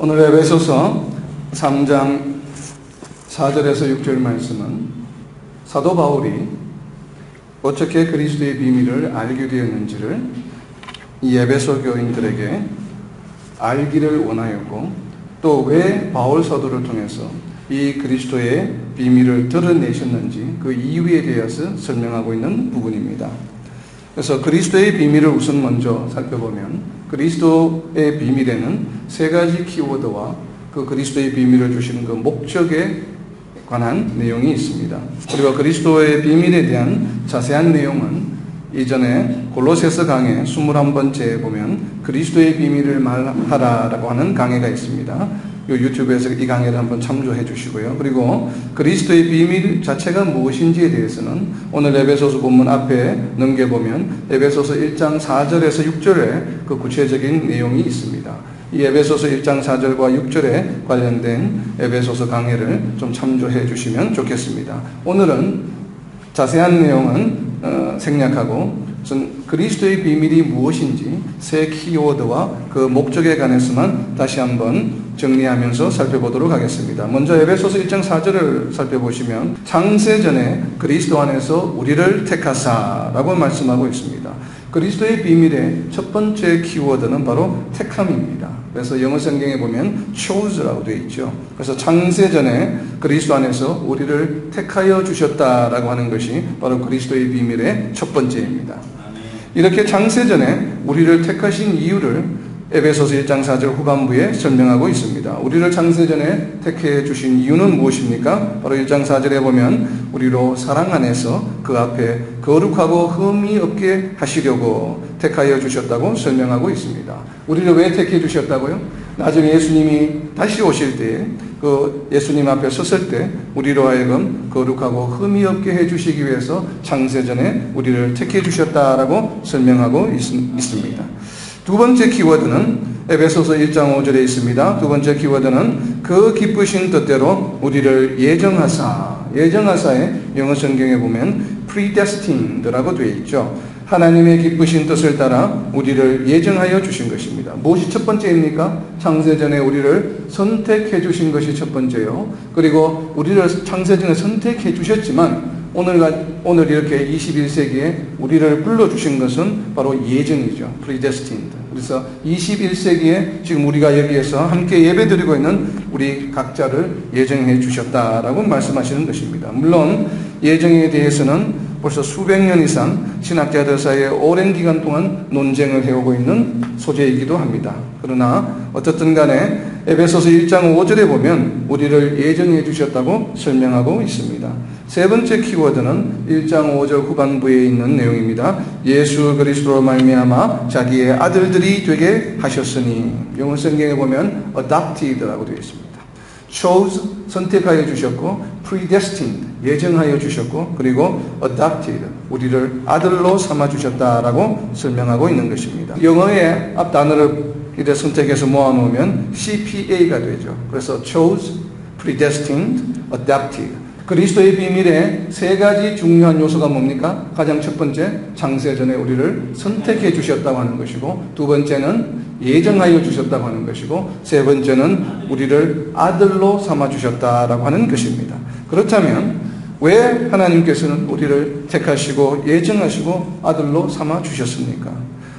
오늘 에베소서 3장 4절에서 6절 말씀은 사도 바울이 어떻게 그리스도의 비밀을 알게 되었는지를 이 에베소 교인들에게 알기를 원하였고, 또 왜 바울 사도를 통해서 이 그리스도의 비밀을 드러내셨는지 그 이유에 대해서 설명하고 있는 부분입니다. 그래서 그리스도의 비밀을 우선 먼저 살펴보면, 그리스도의 비밀에는 세 가지 키워드와 그 그리스도의 비밀을 주시는 그 목적에 관한 내용이 있습니다. 그리고 그리스도의 비밀에 대한 자세한 내용은 이전에 골로새서 강의 21번째에 보면 그리스도의 비밀을 말하라라고 하는 강의가 있습니다. 유튜브에서 이 강의를 한번 참조해 주시고요. 그리고 그리스도의 비밀 자체가 무엇인지에 대해서는 오늘 에베소서 본문 앞에 넘겨보면 에베소서 1장 4절에서 6절에 그 구체적인 내용이 있습니다. 이 에베소서 1장 4절과 6절에 관련된 에베소서 강의를 좀 참조해 주시면 좋겠습니다. 오늘은 자세한 내용은 생략하고 그리스도의 비밀이 무엇인지 세 키워드와 그 목적에 관해서만 다시 한번 정리하면서 살펴보도록 하겠습니다. 먼저 에베소서 1장 4절을 살펴보시면 창세전에 그리스도 안에서 우리를 택하사라고 말씀하고 있습니다. 그리스도의 비밀의 첫 번째 키워드는 바로 택함입니다. 그래서 영어 성경에 보면 chose라고 되어 있죠. 그래서 창세전에 그리스도 안에서 우리를 택하여 주셨다라고 하는 것이 바로 그리스도의 비밀의 첫 번째입니다. 이렇게 창세전에 우리를 택하신 이유를 에베소서 1장 4절 후반부에 설명하고 있습니다. 우리를 창세전에 택해 주신 이유는 무엇입니까? 바로 1장 4절에 보면 우리로 사랑 안에서 그 앞에 거룩하고 흠이 없게 하시려고 택하여 주셨다고 설명하고 있습니다. 우리를 왜 택해 주셨다고요? 나중에 예수님이 다시 오실 때 그 예수님 앞에 섰을 때 우리로 하여금 거룩하고 흠이 없게 해주시기 위해서 창세전에 우리를 택해 주셨다라고 설명하고 있습니다. 두 번째 키워드는 에베소서 1장 5절에 있습니다. 두 번째 키워드는 그 기쁘신 뜻대로 우리를 예정하사의 영어 성경에 보면 predestined라고 되어 있죠. 하나님의 기쁘신 뜻을 따라 우리를 예정하여 주신 것입니다. 무엇이 첫 번째입니까? 창세전에 우리를 선택해 주신 것이 첫 번째요. 그리고 우리를 창세전에 선택해 주셨지만 오늘 이렇게 21세기에 우리를 불러주신 것은 바로 예정이죠. predestined. 그래서 21세기에 지금 우리가 여기에서 함께 예배드리고 있는 우리 각자를 예정해 주셨다라고 말씀하시는 것입니다. 물론 예정에 대해서는 벌써 수백 년 이상 신학자들 사이에 오랜 기간 동안 논쟁을 해오고 있는 소재이기도 합니다. 그러나 어떻든 간에 에베소서 1장 5절에 보면 우리를 예정해 주셨다고 설명하고 있습니다. 세 번째 키워드는 1장 5절 후반부에 있는 내용입니다. 예수 그리스도로 말미암아 자기의 아들들이 되게 하셨으니, 영어 성경에 보면 adopted라고 되어 있습니다. chose, 선택하여 주셨고, predestined, 예정하여 주셨고, 그리고 adopted, 우리를 아들로 삼아 주셨다라고 설명하고 있는 것입니다. 영어의 앞 단어를 이렇게 선택해서 모아놓으면 CPA가 되죠. 그래서 chose, predestined, adopted. 그리스도의 비밀의 세 가지 중요한 요소가 뭡니까? 가장 첫 번째, 창세전에 우리를 선택해 주셨다고 하는 것이고, 두 번째는 예정하여 주셨다고 하는 것이고, 세 번째는 우리를 아들로 삼아 주셨다라고 하는 것입니다. 그렇다면 왜 하나님께서는 우리를 택하시고 예정하시고 아들로 삼아 주셨습니까?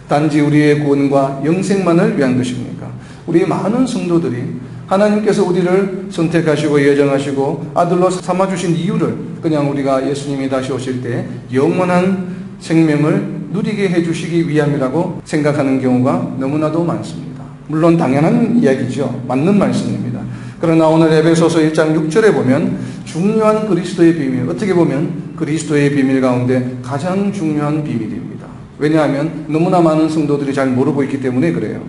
단지 우리의 구원과 영생만을 위한 것입니까? 우리 많은 성도들이 하나님께서 우리를 선택하시고 예정하시고 아들로 삼아주신 이유를 그냥 우리가 예수님이 다시 오실 때 영원한 생명을 누리게 해주시기 위함이라고 생각하는 경우가 너무나도 많습니다. 물론 당연한 이야기죠. 맞는 말씀입니다. 그러나 오늘 에베소서 1장 6절에 보면 중요한 그리스도의 비밀, 어떻게 보면 그리스도의 비밀 가운데 가장 중요한 비밀입니다. 왜냐하면 너무나 많은 성도들이 잘 모르고 있기 때문에 그래요.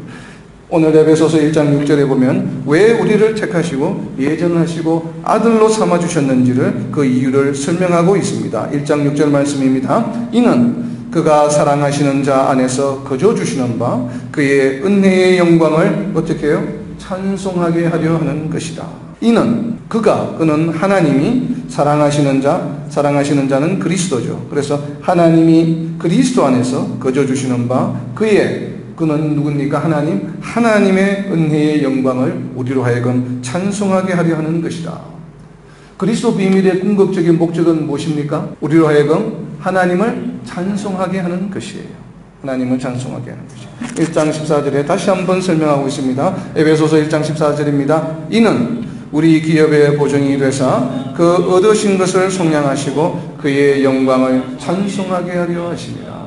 오늘 에베소서 1장 6절에 보면 왜 우리를 택하시고 예정하시고 아들로 삼아주셨는지를 그 이유를 설명하고 있습니다. 1장 6절 말씀입니다. 이는 그가 사랑하시는 자 안에서 거저 주시는 바 그의 은혜의 영광을 어떻게 해요? 찬송하게 하려 하는 것이다. 이는 그는 하나님이 사랑하시는 자는 그리스도죠. 그래서 하나님이 그리스도 안에서 거저 주시는 바 그의 그는 누굽니까? 하나님의 은혜의 영광을 우리로 하여금 찬송하게 하려 하는 것이다. 그리스도 비밀의 궁극적인 목적은 무엇입니까? 우리로 하여금 하나님을 찬송하게 하는 것이에요. 하나님을 찬송하게 하는 것이에요. 1장 14절에 다시 한번 설명하고 있습니다. 에베소서 1장 14절입니다. 이는 우리 기업의 보증이 되사 그 얻으신 것을 속량하시고 그의 영광을 찬송하게 하려 하십니다.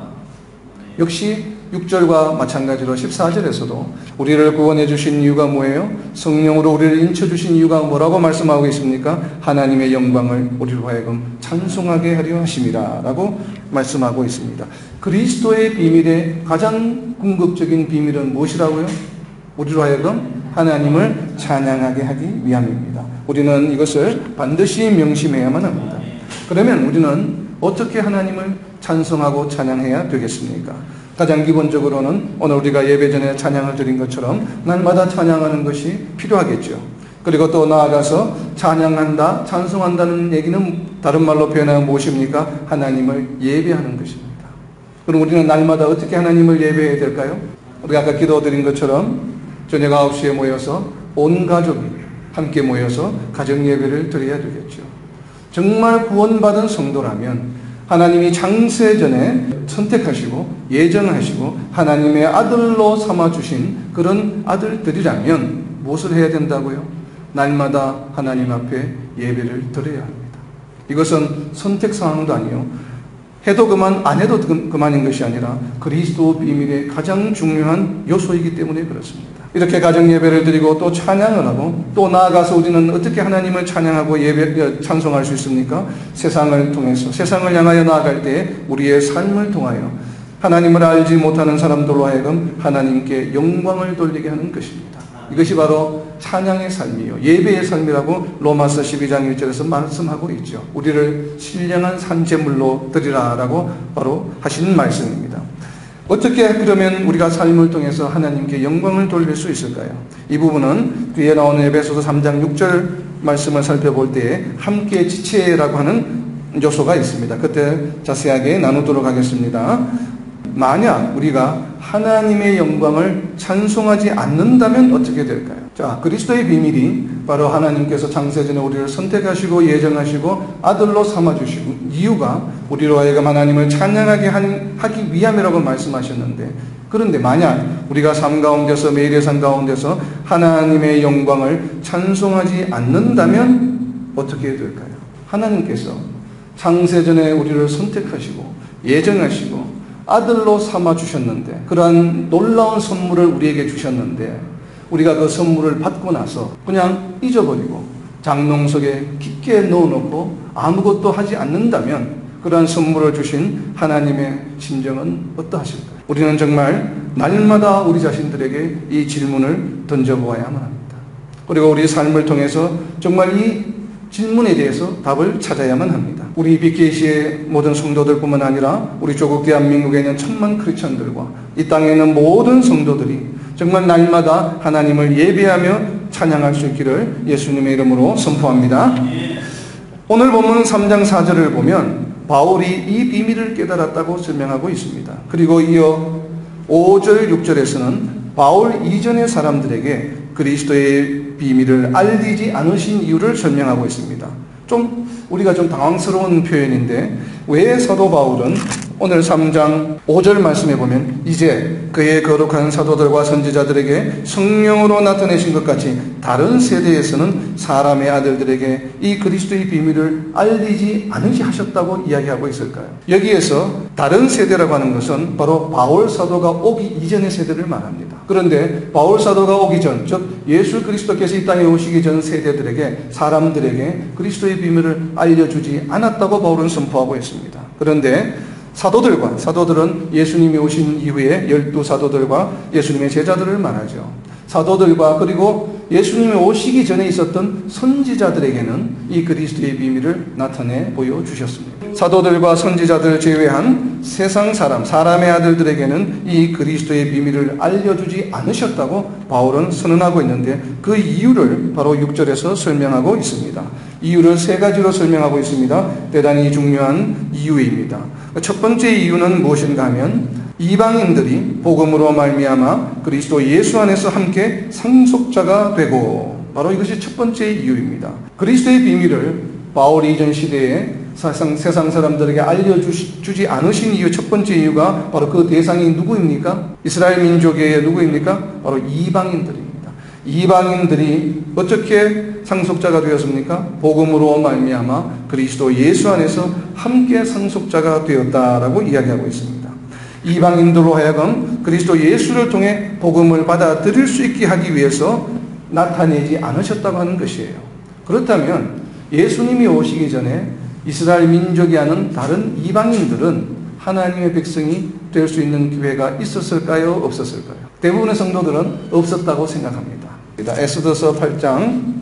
역시 6절과 마찬가지로 14절에서도 우리를 구원해 주신 이유가 뭐예요? 성령으로 우리를 인쳐 주신 이유가 뭐라고 말씀하고 있습니까? 하나님의 영광을 우리로 하여금 찬송하게 하려 하심이라 라고 말씀하고 있습니다. 그리스도의 비밀의 가장 궁극적인 비밀은 무엇이라고요? 우리로 하여금 하나님을 찬양하게 하기 위함입니다. 우리는 이것을 반드시 명심해야만 합니다. 그러면 우리는 어떻게 하나님을 찬송하고 찬양해야 되겠습니까? 가장 기본적으로는 오늘 우리가 예배 전에 찬양을 드린 것처럼 날마다 찬양하는 것이 필요하겠죠. 그리고 또 나아가서 찬양한다, 찬송한다는 얘기는 다른 말로 표현하면 무엇입니까? 하나님을 예배하는 것입니다. 그럼 우리는 날마다 어떻게 하나님을 예배해야 될까요? 우리가 아까 기도드린 것처럼 저녁 9시에 모여서 온 가족이 함께 모여서 가정 예배를 드려야 되겠죠. 정말 구원받은 성도라면 하나님이 창세전에 선택하시고 예정하시고 하나님의 아들로 삼아주신 그런 아들들이라면 무엇을 해야 된다고요? 날마다 하나님 앞에 예배를 드려야 합니다. 이것은 선택사항도 아니요, 해도 그만 안 해도 그만인 것이 아니라 그리스도 비밀의 가장 중요한 요소이기 때문에 그렇습니다. 이렇게 가정 예배를 드리고 또 찬양을 하고 또 나아가서 우리는 어떻게 하나님을 찬양하고 찬송할 수 있습니까? 세상을 통해서, 세상을 향하여 나아갈 때 우리의 삶을 통하여 하나님을 알지 못하는 사람들로 하여금 하나님께 영광을 돌리게 하는 것입니다. 이것이 바로 찬양의 삶이요, 예배의 삶이라고 로마서 12장 1절에서 말씀하고 있죠. 우리를 신령한 산제물로 드리라라고 바로 하신 말씀입니다. 어떻게 그러면 우리가 삶을 통해서 하나님께 영광을 돌릴 수 있을까요? 이 부분은 뒤에 나오는 에베소서 3장 6절 말씀을 살펴볼 때에 함께 지체라고 하는 요소가 있습니다. 그때 자세하게 나누도록 하겠습니다. 만약 우리가 하나님의 영광을 찬송하지 않는다면 어떻게 될까요? 자, 그리스도의 비밀이 바로 하나님께서 창세전에 우리를 선택하시고 예정하시고 아들로 삼아주시고 이유가 우리로 하여금 하나님을 찬양하게 하기 위함이라고 말씀하셨는데, 그런데 만약 우리가 삶 가운데서, 매일의 삶 가운데서 하나님의 영광을 찬송하지 않는다면 어떻게 될까요? 하나님께서 창세전에 우리를 선택하시고 예정하시고 아들로 삼아주셨는데, 그러한 놀라운 선물을 우리에게 주셨는데 우리가 그 선물을 받고 나서 그냥 잊어버리고 장롱 속에 깊게 넣어놓고 아무것도 하지 않는다면 그러한 선물을 주신 하나님의 심정은 어떠하실까요? 우리는 정말 날마다 우리 자신들에게 이 질문을 던져보아야만 합니다. 그리고 우리 삶을 통해서 정말 이 질문에 대해서 답을 찾아야만 합니다. 우리 BKC의 모든 성도들뿐만 아니라 우리 조국 대한민국에 있는 천만 크리스천들과 이 땅에 있는 모든 성도들이 정말 날마다 하나님을 예배하며 찬양할 수 있기를 예수님의 이름으로 선포합니다. 오늘 본문 3장 4절을 보면 바울이 이 비밀을 깨달았다고 설명하고 있습니다. 그리고 이어 5절 6절에서는 바울 이전의 사람들에게 그리스도의 비밀을 알리지 않으신 이유를 설명하고 있습니다. 우리가 좀 당황스러운 표현인데, 왜 사도 바울은 오늘 3장 5절 말씀에 보면 이제 그의 거룩한 사도들과 선지자들에게 성령으로 나타내신 것 같이 다른 세대에서는 사람의 아들들에게 이 그리스도의 비밀을 알리지 않으시 하셨다고 이야기하고 있을까요? 여기에서 다른 세대라고 하는 것은 바로 바울 사도가 오기 이전의 세대를 말합니다. 그런데 바울 사도가 오기 전, 즉 예수 그리스도께서 이 땅에 오시기 전 세대들에게, 사람들에게 그리스도의 비밀을 알려주지 않았다고 바울은 선포하고 있습니다. 그런데 사도들은 예수님이 오신 이후에 12사도들과 예수님의 제자들을 말하죠. 사도들과 그리고 예수님이 오시기 전에 있었던 선지자들에게는 이 그리스도의 비밀을 나타내 보여주셨습니다. 사도들과 선지자들을 제외한 세상 사람의 아들들에게는 이 그리스도의 비밀을 알려주지 않으셨다고 바울은 선언하고 있는데, 그 이유를 바로 6절에서 설명하고 있습니다. 이유를 세 가지로 설명하고 있습니다. 대단히 중요한 이유입니다. 첫 번째 이유는 무엇인가 하면 이방인들이 복음으로 말미암아 그리스도 예수 안에서 함께 상속자가 되고, 바로 이것이 첫 번째 이유입니다. 그리스도의 비밀을 바울 이전 시대에 세상 사람들에게 알려주지 않으신 이유, 첫 번째 이유가 바로 그 대상이 누구입니까? 이스라엘 민족의 누구입니까? 바로 이방인들입니다. 이방인들이 어떻게 상속자가 되었습니까? 복음으로 말미암아 그리스도 예수 안에서 함께 상속자가 되었다라고 이야기하고 있습니다. 이방인들로 하여금 그리스도 예수를 통해 복음을 받아들일 수 있게 하기 위해서 나타내지 않으셨다고 하는 것이에요. 그렇다면 예수님이 오시기 전에 이스라엘 민족이 아닌 다른 이방인들은 하나님의 백성이 될 수 있는 기회가 있었을까요? 없었을까요? 대부분의 성도들은 없었다고 생각합니다. 에스더서 8장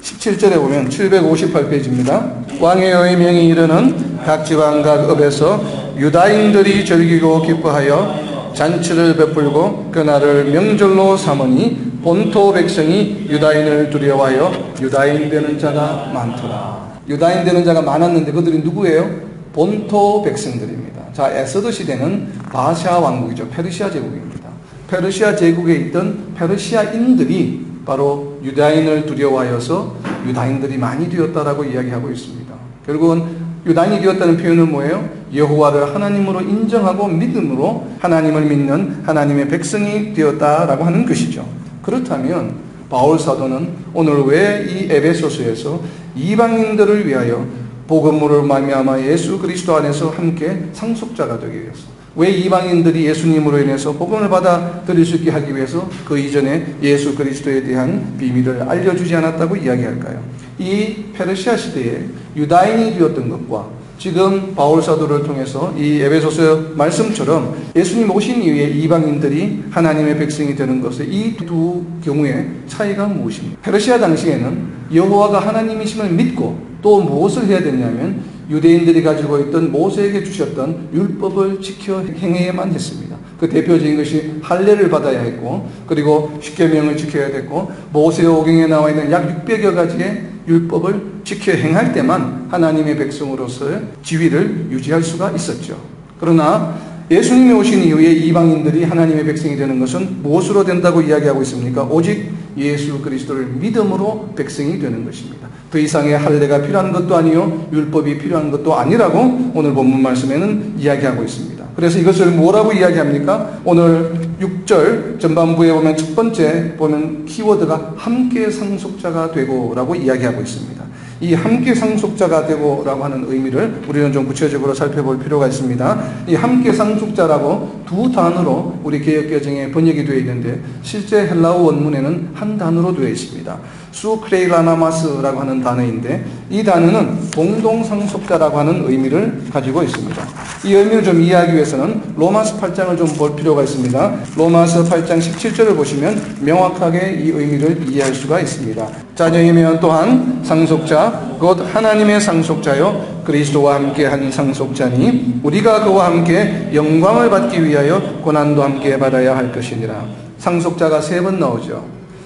17절에 보면 758페이지입니다. 왕의 명이 이르는 각 지방 각 읍에서 유다인들이 즐기고 기뻐하여 잔치를 베풀고 그날을 명절로 삼으니 본토 백성이 유다인을 두려워하여 유다인 되는 자가 많더라. 유다인 되는 자가 많았는데 그들이 누구예요? 본토 백성들입니다. 자, 에스더 시대는 바샤 왕국이죠. 페르시아 제국입니다. 페르시아 제국에 있던 페르시아인들이 바로 유다인을 두려워하여서 유다인들이 많이 되었다라고 이야기하고 있습니다. 결국은 유다인이 되었다는 표현은 뭐예요? 여호와를 하나님으로 인정하고 믿음으로 하나님을 믿는 하나님의 백성이 되었다라고 하는 것이죠. 그렇다면 바울 사도는 오늘 왜 이 에베소서에서 이방인들을 위하여 복음으로 말미암아 예수 그리스도 안에서 함께 상속자가 되기 위해서, 왜 이방인들이 예수님으로 인해서 복음을 받아들일 수 있게 하기 위해서 그 이전에 예수 그리스도에 대한 비밀을 알려주지 않았다고 이야기할까요? 이 페르시아 시대에 유다인이 되었던 것과 지금 바울 사도를 통해서 이 에베소서 말씀처럼 예수님 오신 이후에 이방인들이 하나님의 백성이 되는 것의 이 두 경우의 차이가 무엇입니까? 페르시아 당시에는 여호와가 하나님이심을 믿고 또 무엇을 해야 되냐면 유대인들이 가지고 있던 모세에게 주셨던 율법을 지켜 행해야만 했습니다. 그 대표적인 것이 할례를 받아야 했고, 그리고 십계명을 지켜야 됐고, 모세오경에 나와 있는 약 600여 가지의 율법을 지켜 행할 때만 하나님의 백성으로서의 지위를 유지할 수가 있었죠. 그러나 예수님이 오신 이후에 이방인들이 하나님의 백성이 되는 것은 무엇으로 된다고 이야기하고 있습니까? 오직 예수 그리스도를 믿음으로 백성이 되는 것입니다. 더 이상의 할례가 필요한 것도 아니요 율법이 필요한 것도 아니라고 오늘 본문 말씀에는 이야기하고 있습니다. 그래서 이것을 뭐라고 이야기합니까? 오늘 6절 전반부에 보면 첫 번째 보면 키워드가 함께 상속자가 되고 라고 이야기하고 있습니다. 이 함께 상속자가 되고 라고 하는 의미를 우리는 좀 구체적으로 살펴볼 필요가 있습니다. 이 함께 상속자라고 두 단어로 우리 개역개정에 번역이 되어 있는데 실제 헬라어 원문에는 한 단어로 되어 있습니다. 수크레이라나마스라고 하는 단어인데 이 단어는 공동상속자라고 하는 의미를 가지고 있습니다. 이 의미를 좀 이해하기 위해서는 로마서 8장을 좀 볼 필요가 있습니다. 로마서 8장 17절을 보시면 명확하게 이 의미를 이해할 수가 있습니다. 자녀이면 또한 상속자 곧 하나님의 상속자요 그리스도와 함께한 상속자니 우리가 그와 함께 영광을 받기 위하여 고난도 함께 받아야 할 것이니라. 상속자가 세 번 나오죠.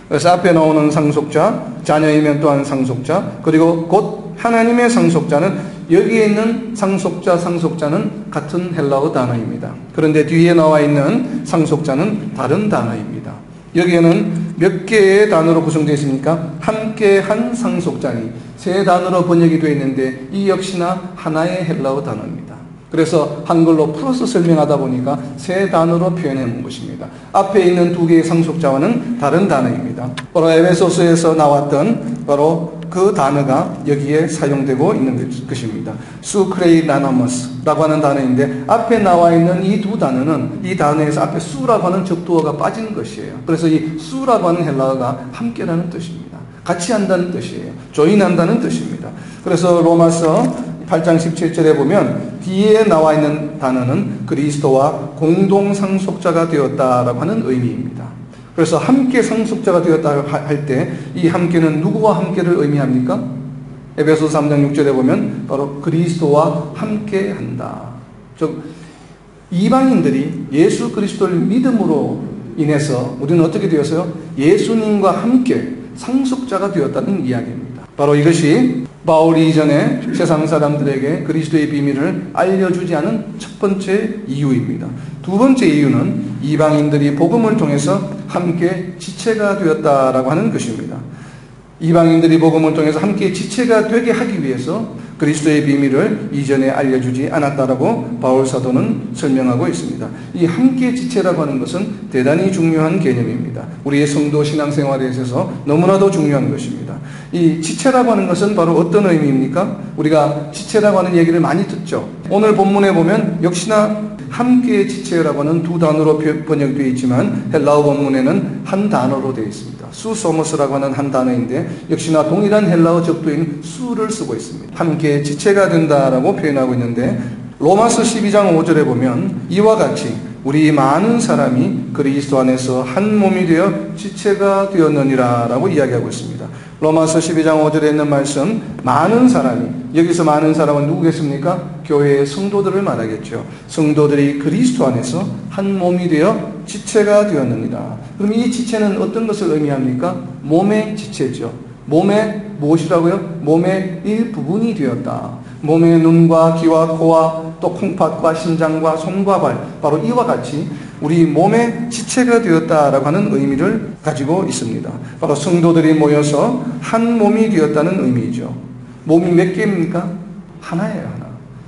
그래서 앞에 나오는 상속자, 자녀이면 또한 상속자, 그리고 곧 하나님의 상속자는 여기에 있는 상속자는 같은 헬라어 단어입니다. 그런데 뒤에 나와 있는 상속자는 다른 단어입니다. 여기에는 몇 개의 단어로 구성되어 있습니까? 함께한 상속자니 세 단어로 번역이 되어 있는데 이 역시나 하나의 헬라어 단어입니다. 그래서 한글로 풀어서 설명하다 보니까 세 단어로 표현해 놓은 것입니다. 앞에 있는 두 개의 상속자와는 다른 단어입니다. 바로 에베소서에서 나왔던 바로 그 단어가 여기에 사용되고 있는 것입니다. 수크레이라나머스라고 하는 단어인데 앞에 나와 있는 이 두 단어는 이 단어에서 앞에 수라고 하는 접두어가 빠진 것이에요. 그래서 이 수라고 하는 헬라어가 함께라는 뜻입니다. 같이 한다는 뜻이에요. 조인한다는 뜻입니다. 그래서 로마서 8장 17절에 보면 뒤에 나와 있는 단어는 그리스도와 공동 상속자가 되었다라고 하는 의미입니다. 그래서 함께 상속자가 되었다 할 때 이 함께는 누구와 함께를 의미합니까? 에베소서 3장 6절에 보면 바로 그리스도와 함께 한다. 즉 이방인들이 예수 그리스도를 믿음으로 인해서 우리는 어떻게 되었어요? 예수님과 함께 상속자가 되었다는 이야기입니다. 바로 이것이 바울이 이전에 세상 사람들에게 그리스도의 비밀을 알려주지 않은 첫 번째 이유입니다. 두 번째 이유는 이방인들이 복음을 통해서 함께 지체가 되었다라고 하는 것입니다. 이방인들이 복음을 통해서 함께 지체가 되게 하기 위해서 그리스도의 비밀을 이전에 알려주지 않았다라고 바울 사도는 설명하고 있습니다. 이 함께 지체라고 하는 것은 대단히 중요한 개념입니다. 우리의 성도 신앙생활에 있어서 너무나도 중요한 것입니다. 이 지체라고 하는 것은 바로 어떤 의미입니까? 우리가 지체라고 하는 얘기를 많이 듣죠. 오늘 본문에 보면 역시나 함께 지체라고 하는 두 단어로 번역되어 있지만 헬라어 본문에는 한 단어로 되어 있습니다. 수소모스라고 하는 한 단어인데 역시나 동일한 헬라어 적도인 수를 쓰고 있습니다. 함께 지체가 된다라고 표현하고 있는데 로마서 12장 5절에 보면 이와 같이 우리 많은 사람이 그리스도 안에서 한 몸이 되어 지체가 되었느니라 라고 이야기하고 있습니다. 로마서 12장 5절에 있는 말씀, 많은 사람이, 여기서 많은 사람은 누구겠습니까? 교회의 성도들을 말하겠죠. 성도들이 그리스도 안에서 한 몸이 되어 지체가 되었느니라. 그럼 이 지체는 어떤 것을 의미합니까? 몸의 지체죠. 몸의 무엇이라고요? 몸의 일부분이 되었다. 몸의 눈과 귀와 코와 또 콩팥과 심장과 손과 발, 바로 이와 같이 우리 몸의 지체가 되었다라고 하는 의미를 가지고 있습니다. 바로 성도들이 모여서 한 몸이 되었다는 의미이죠. 몸이 몇 개입니까? 하나예요, 하나.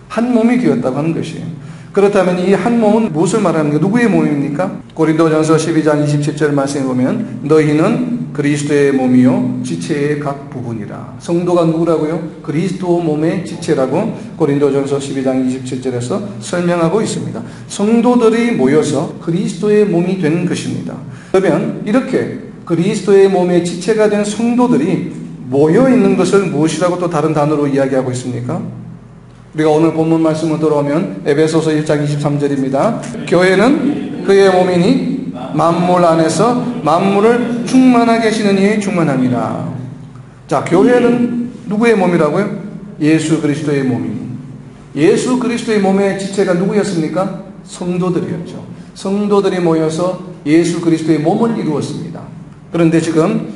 한 몸이 되었다고 하는 것이에요. 그렇다면 이 한 몸은 무엇을 말하는 게 누구의 몸입니까? 고린도전서 12장 27절 말씀에 보면 너희는 그리스도의 몸이요 지체의 각 부분이라. 성도가 누구라고요? 그리스도 몸의 지체라고 고린도전서 12장 27절에서 설명하고 있습니다. 성도들이 모여서 그리스도의 몸이 된 것입니다. 그러면 이렇게 그리스도의 몸의 지체가 된 성도들이 모여 있는 것을 무엇이라고 또 다른 단어로 이야기하고 있습니까? 우리가 오늘 본문 말씀으로 돌아오면 에베소서 1장 23절입니다. 교회는 그의 몸이니 만물 안에서 만물을 충만하게 하시는 이의 충만함이라. 자, 교회는 누구의 몸이라고요? 예수 그리스도의 몸이. 예수 그리스도의 몸의 지체가 누구였습니까? 성도들이었죠. 성도들이 모여서 예수 그리스도의 몸을 이루었습니다. 그런데 지금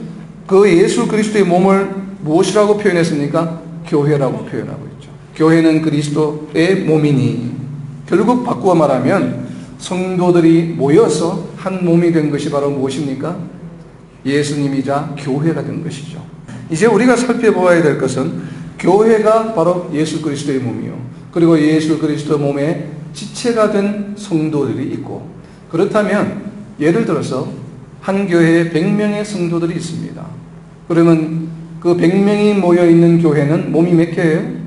그 예수 그리스도의 몸을 무엇이라고 표현했습니까? 교회라고 표현하고 있죠. 교회는 그리스도의 몸이니, 결국 바꾸어 말하면 성도들이 모여서 한 몸이 된 것이 바로 무엇입니까? 예수님이자 교회가 된 것이죠. 이제 우리가 살펴보아야 될 것은 교회가 바로 예수 그리스도의 몸이요, 그리고 예수 그리스도 몸에 지체가 된 성도들이 있고, 그렇다면 예를 들어서 한 교회에 100명의 성도들이 있습니다. 그러면 그 100명이 모여있는 교회는 몸이 몇 개예요?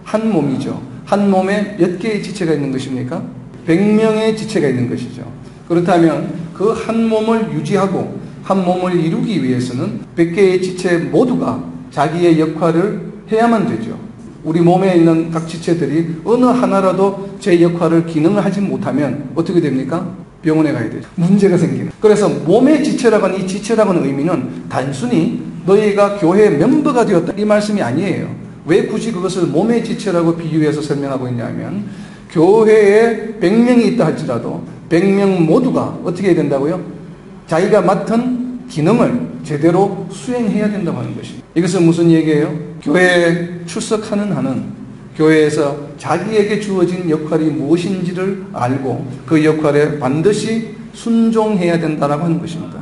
한 몸이죠. 한 몸에 몇 개의 지체가 있는 것입니까? 100명의 지체가 있는 것이죠. 그렇다면 그 한 몸을 유지하고 한 몸을 이루기 위해서는 100개의 지체 모두가 자기의 역할을 해야만 되죠. 우리 몸에 있는 각 지체들이 어느 하나라도 제 역할을 기능을 하지 못하면 어떻게 됩니까? 병원에 가야 되죠. 문제가 생기는. 그래서 몸의 지체라고 하는 이 지체라고 하는 의미는 단순히 너희가 교회의 멤버가 되었다 이 말씀이 아니에요. 왜 굳이 그것을 몸의 지체라고 비유해서 설명하고 있냐면 교회에 100명이 있다 할지라도 100명 모두가 어떻게 해야 된다고요? 자기가 맡은 기능을 제대로 수행해야 된다고 하는 것입니다. 이것은 무슨 얘기예요? 교회에 출석하는 한은 교회에서 자기에게 주어진 역할이 무엇인지를 알고 그 역할에 반드시 순종해야 된다고 하는 것입니다.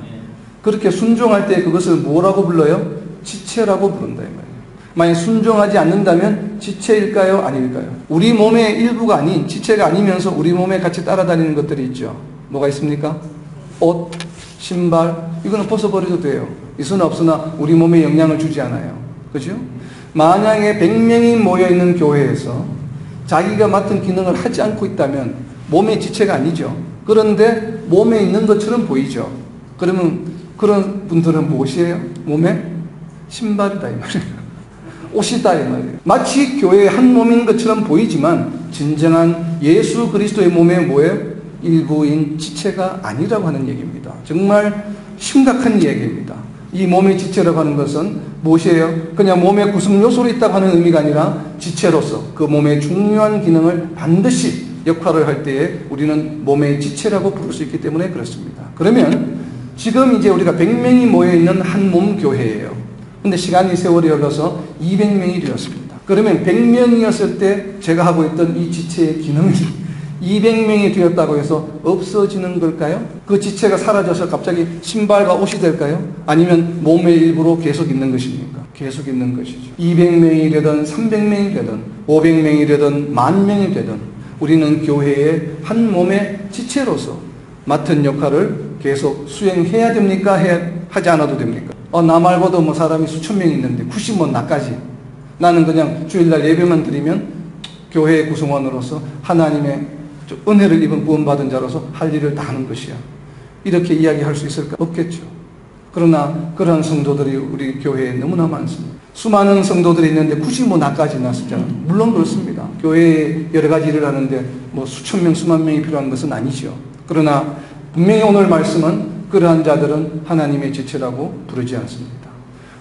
그렇게 순종할 때 그것을 뭐라고 불러요? 지체라고 부른다 이 말이에요. 만약 순종하지 않는다면 지체일까요? 아닐까요? 우리 몸의 일부가 아닌, 지체가 아니면서 우리 몸에 같이 따라다니는 것들이 있죠. 뭐가 있습니까? 옷, 신발, 이거는 벗어버려도 돼요. 있으나 없으나 우리 몸에 영향을 주지 않아요. 그죠? 만약에 100명이 모여있는 교회에서 자기가 맡은 기능을 하지 않고 있다면 몸의 지체가 아니죠. 그런데 몸에 있는 것처럼 보이죠. 그러면 그런 분들은 무엇이에요? 몸에 신발이다 이 말이에요. 옷이다 이 말이에요. 마치 교회의 한 몸인 것처럼 보이지만 진정한 예수 그리스도의 몸의 뭐예요? 일부인 지체가 아니라고 하는 얘기입니다. 정말 심각한 이야기입니다. 이 몸의 지체라고 하는 것은 무엇이에요? 그냥 몸의 구성 요소로 있다고 하는 의미가 아니라 지체로서 그 몸의 중요한 기능을 반드시 역할을 할 때에 우리는 몸의 지체라고 부를 수 있기 때문에 그렇습니다. 그러면 지금 이제 우리가 100명이 모여있는 한 몸 교회예요. 근데 시간이 세월이 흘러서 200명이 되었습니다. 그러면 100명이었을 때 제가 하고 있던 이 지체의 기능이 200명이 되었다고 해서 없어지는 걸까요? 그 지체가 사라져서 갑자기 신발과 옷이 될까요? 아니면 몸의 일부로 계속 있는 것입니까? 계속 있는 것이죠. 200명이 되든 300명이 되든 500명이 되든 10,000명이 되든 우리는 교회의 한 몸의 지체로서 맡은 역할을 계속 수행해야 됩니까? 하지 않아도 됩니까? 나 말고도 뭐 사람이 수천 명 있는데 굳이 뭐 나까지 나는 그냥 주일날 예배만 드리면 교회의 구성원으로서 하나님의 은혜를 입은 구원받은 자로서 할 일을 다 하는 것이야. 이렇게 이야기할 수 있을까? 없겠죠. 그러나 그러한 성도들이 우리 교회에 너무나 많습니다. 수많은 성도들이 있는데 굳이 뭐 나까지 나서잖아요. 물론 그렇습니다. 교회에 여러 가지 일을 하는데 뭐 수천 명, 수만 명이 필요한 것은 아니죠. 그러나 분명히 오늘 말씀은 그러한 자들은 하나님의 지체라고 부르지 않습니다.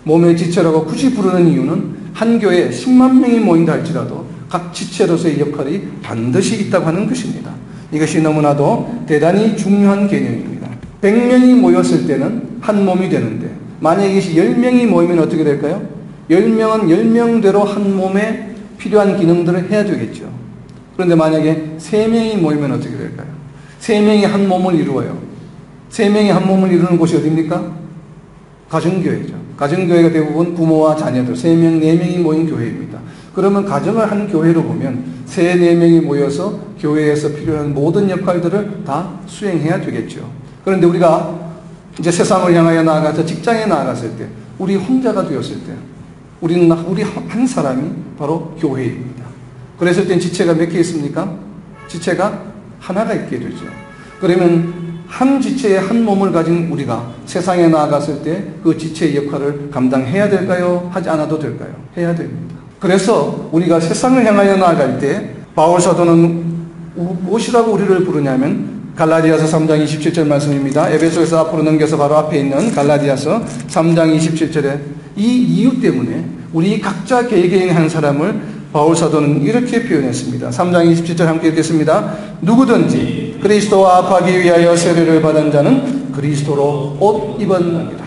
몸의 지체라고 굳이 부르는 이유는 한 교회에 10만 명이 모인다 할지라도 각 지체로서의 역할이 반드시 있다고 하는 것입니다. 이것이 너무나도 대단히 중요한 개념입니다. 100명이 모였을 때는 한 몸이 되는데 만약에 이것이 10명이 모이면 어떻게 될까요? 10명은 10명대로 한 몸에 필요한 기능들을 해야 되겠죠. 그런데 만약에 3명이 모이면 어떻게 될까요? 3명이 한 몸을 이루어요. 3명이 한 몸을 이루는 곳이 어디입니까? 가정교회죠. 가정교회가 대부분 부모와 자녀들 3명, 4명이 모인 교회입니다. 그러면 가정을 한 교회로 보면 3, 4명이 모여서 교회에서 필요한 모든 역할들을 다 수행해야 되겠죠. 그런데 우리가 이제 세상을 향하여 나아가서 직장에 나아갔을 때 우리 혼자가 되었을 때 우리 한 사람이 바로 교회입니다. 그랬을 땐 지체가 몇 개 있습니까? 지체가 하나가 있게 되죠. 그러면 한 지체의 한 몸을 가진 우리가 세상에 나아갔을 때 그 지체의 역할을 감당해야 될까요? 하지 않아도 될까요? 해야 됩니다. 그래서 우리가 세상을 향하여 나아갈 때 바울 사도는 무엇이라고 우리를 부르냐면 갈라디아서 3장 27절 말씀입니다. 에베소에서 앞으로 넘겨서 바로 앞에 있는 갈라디아서 3장 27절에 이 이유 때문에 우리 각자 개개인 한 사람을 바울 사도는 이렇게 표현했습니다. 3장 27절 함께 읽겠습니다. 누구든지 그리스도와 합하기 위하여 세례를 받은 자는 그리스도로 옷 입었느니라.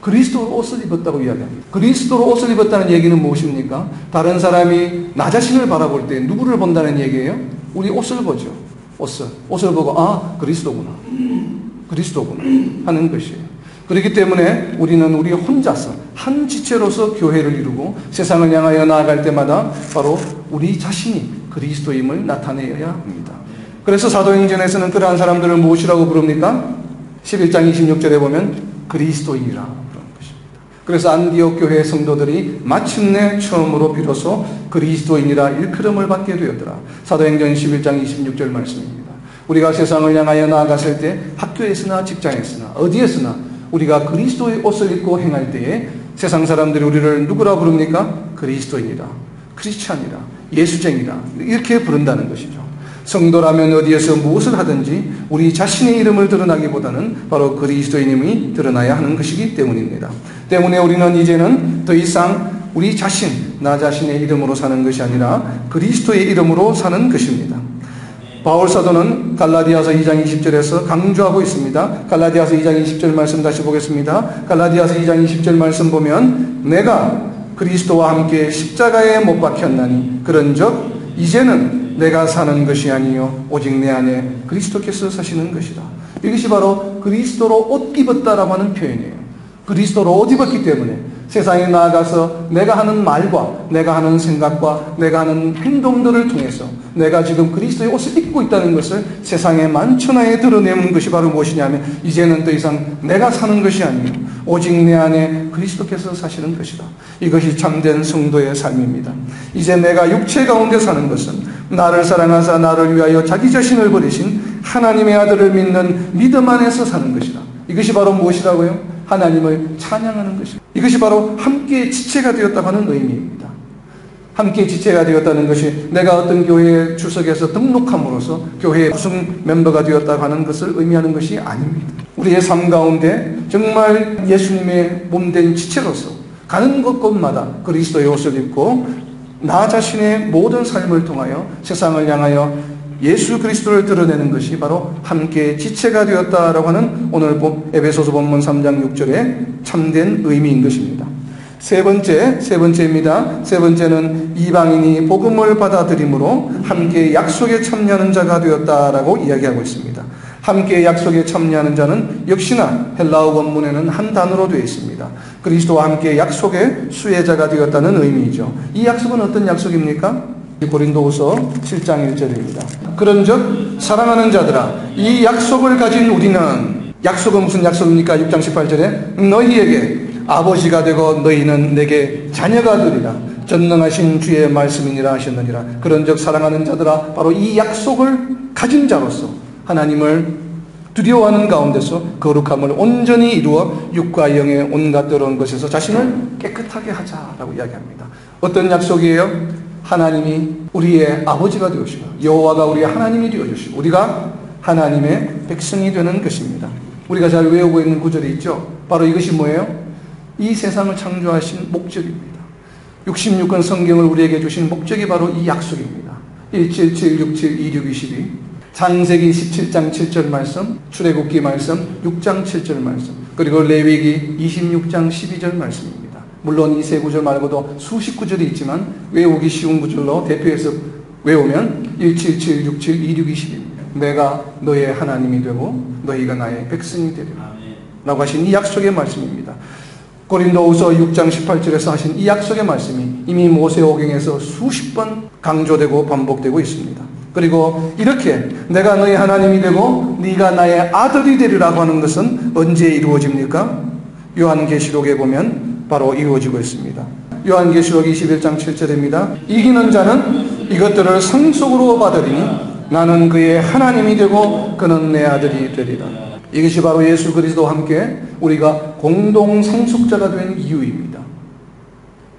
그리스도로 옷을 입었다고 이야기합니다. 그리스도로 옷을 입었다는 얘기는 무엇입니까? 다른 사람이 나 자신을 바라볼 때 누구를 본다는 얘기예요? 우리 옷을 보죠. 옷을 보고 그리스도구나 하는 것이에요. 그렇기 때문에 우리는 우리 혼자서 한 지체로서 교회를 이루고 세상을 향하여 나아갈 때마다 바로 우리 자신이 그리스도임을 나타내어야 합니다. 그래서 사도행전에서는 그러한 사람들을 무엇이라고 부릅니까? 11장 26절에 보면 그리스도인이라 부르는 것입니다. 그래서 안디옥 교회 성도들이 마침내 처음으로 비로소 그리스도인이라 일컬음을 받게 되었더라. 사도행전 11장 26절 말씀입니다. 우리가 세상을 향하여 나아갔을 때 학교에서나 직장에서나 어디에서나 우리가 그리스도의 옷을 입고 행할 때에 세상 사람들이 우리를 누구라 부릅니까? 그리스도인이라, 크리스찬이라, 예수쟁이라 이렇게 부른다는 것이죠. 성도라면 어디에서 무엇을 하든지 우리 자신의 이름을 드러나기보다는 바로 그리스도인임이 드러나야 하는 것이기 때문입니다. 때문에 우리는 이제는 더 이상 우리 자신, 나 자신의 이름으로 사는 것이 아니라 그리스도의 이름으로 사는 것입니다. 바울 사도는 갈라디아서 2장 20절에서 강조하고 있습니다. 갈라디아서 2장 20절 말씀 다시 보겠습니다. 갈라디아서 2장 20절 말씀 보면 내가 그리스도와 함께 십자가에 못 박혔나니 그런즉 이제는 내가 사는 것이 아니요 오직 내 안에 그리스도께서 사시는 것이다. 이것이 바로 그리스도로 옷 입었다라고 하는 표현이에요. 그리스도로 옷 입었기 때문에 세상에 나아가서 내가 하는 말과 내가 하는 생각과 내가 하는 행동들을 통해서 내가 지금 그리스도의 옷을 입고 있다는 것을 세상에 만천하에 드러내는 것이 바로 무엇이냐면 이제는 더 이상 내가 사는 것이 아니요 오직 내 안에 그리스도께서 사시는 것이다. 이것이 참된 성도의 삶입니다. 이제 내가 육체 가운데 사는 것은 나를 사랑하사 나를 위하여 자기 자신을 버리신 하나님의 아들을 믿는 믿음 안에서 사는 것이다. 이것이 바로 무엇이라고요? 하나님을 찬양하는 것입니다. 이것이 바로 함께 지체가 되었다고 하는 의미입니다. 함께 지체가 되었다는 것이 내가 어떤 교회에 출석해서 등록함으로써 교회의 구성 멤버가 되었다고 하는 것을 의미하는 것이 아닙니다. 우리의 삶 가운데 정말 예수님의 몸된 지체로서 가는 곳곳마다 그리스도의 옷을 입고 나 자신의 모든 삶을 통하여 세상을 향하여 예수 그리스도를 드러내는 것이 바로 함께 지체가 되었다라고 하는 오늘 에베소서 본문 3장 6절의 참된 의미인 것입니다. 세 번째입니다. 세 번째는 이방인이 복음을 받아들임으로 함께 약속에 참여하는 자가 되었다라고 이야기하고 있습니다. 함께 약속에 참여하는 자는 역시나 헬라어 원문에는 한 단어로 되어 있습니다. 그리스도와 함께 약속의 수혜자가 되었다는 의미이죠. 이 약속은 어떤 약속입니까? 고린도후서 7장 1절입니다. 그런즉 사랑하는 자들아, 이 약속을 가진 우리는, 약속은 무슨 약속입니까? 6장 18절에 너희에게 아버지가 되고 너희는 내게 자녀가 되리라. 전능하신 주의 말씀이니라 하셨느니라. 그런즉 사랑하는 자들아, 바로 이 약속을 가진 자로서 하나님을 두려워하는 가운데서 거룩함을 온전히 이루어 육과 영의 온갖 더러운 것에서 자신을 깨끗하게 하자라고 이야기합니다. 어떤 약속이에요? 하나님이 우리의 아버지가 되어주시고 여호와가 우리의 하나님이 되어주시고 우리가 하나님의 백성이 되는 것입니다. 우리가 잘 외우고 있는 구절이 있죠. 바로 이것이 뭐예요? 이 세상을 창조하신 목적입니다. 66권 성경을 우리에게 주신 목적이 바로 이 약속입니다. 17767 2622 창세기 17장 7절 말씀, 출애굽기 말씀 6장 7절 말씀, 그리고 레위기 26장 12절 말씀입니다. 물론 이 세 구절 말고도 수십 구절이 있지만 외우기 쉬운 구절로 대표해서 외우면 17767 2620입니다. 내가 너의 하나님이 되고 너희가 나의 백성이 되리라 라고 하신 이 약속의 말씀입니다. 고린도후서 6장 18절에서 하신 이 약속의 말씀이 이미 모세오경에서 수십 번 강조되고 반복되고 있습니다. 그리고 이렇게 내가 너의 하나님이 되고 네가 나의 아들이 되리라고 하는 것은 언제 이루어집니까? 요한계시록에 보면 바로 이루어지고 있습니다. 요한계시록 21장 7절입니다. 이기는 자는 이것들을 상속으로 받으리니 나는 그의 하나님이 되고 그는 내 아들이 되리라. 이것이 바로 예수 그리스도와 함께 우리가 공동 상속자가 된 이유입니다.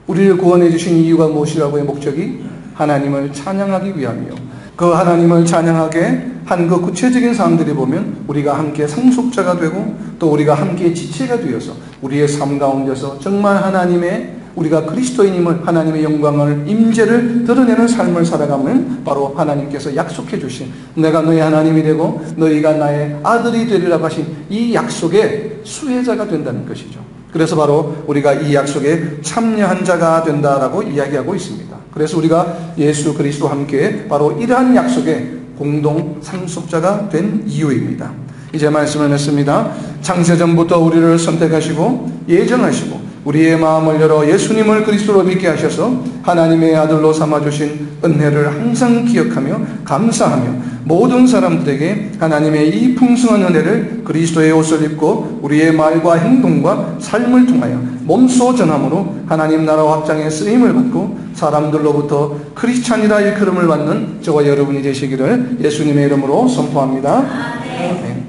우리를 구원해 주신 이유가 무엇이라고의 목적이 하나님을 찬양하기 위함이요. 그 하나님을 찬양하게 한 그 구체적인 사항들이 보면 우리가 함께 상속자가 되고 또 우리가 함께 지체가 되어서 우리의 삶 가운데서 정말 하나님의 우리가 그리스도인임을 하나님의 영광을 임재를 드러내는 삶을 살아가면 바로 하나님께서 약속해 주신 내가 너희 하나님이 되고 너희가 나의 아들이 되리라고 하신 이 약속의 수혜자가 된다는 것이죠. 그래서 바로 우리가 이 약속에 참여한 자가 된다라고 이야기하고 있습니다. 그래서 우리가 예수 그리스도와 함께 바로 이러한 약속의 공동 상속자가 된 이유입니다. 이제 말씀을 했습니다. 창세전부터 우리를 선택하시고 예정하시고 우리의 마음을 열어 예수님을 그리스도로 믿게 하셔서 하나님의 아들로 삼아주신 은혜를 항상 기억하며 감사하며 모든 사람들에게 하나님의 이 풍성한 은혜를 그리스도의 옷을 입고 우리의 말과 행동과 삶을 통하여 몸소 전함으로 하나님 나라 확장의 쓰임을 받고 사람들로부터 크리스찬이라 일컬음을 받는 저와 여러분이 되시기를 예수님의 이름으로 선포합니다. 네.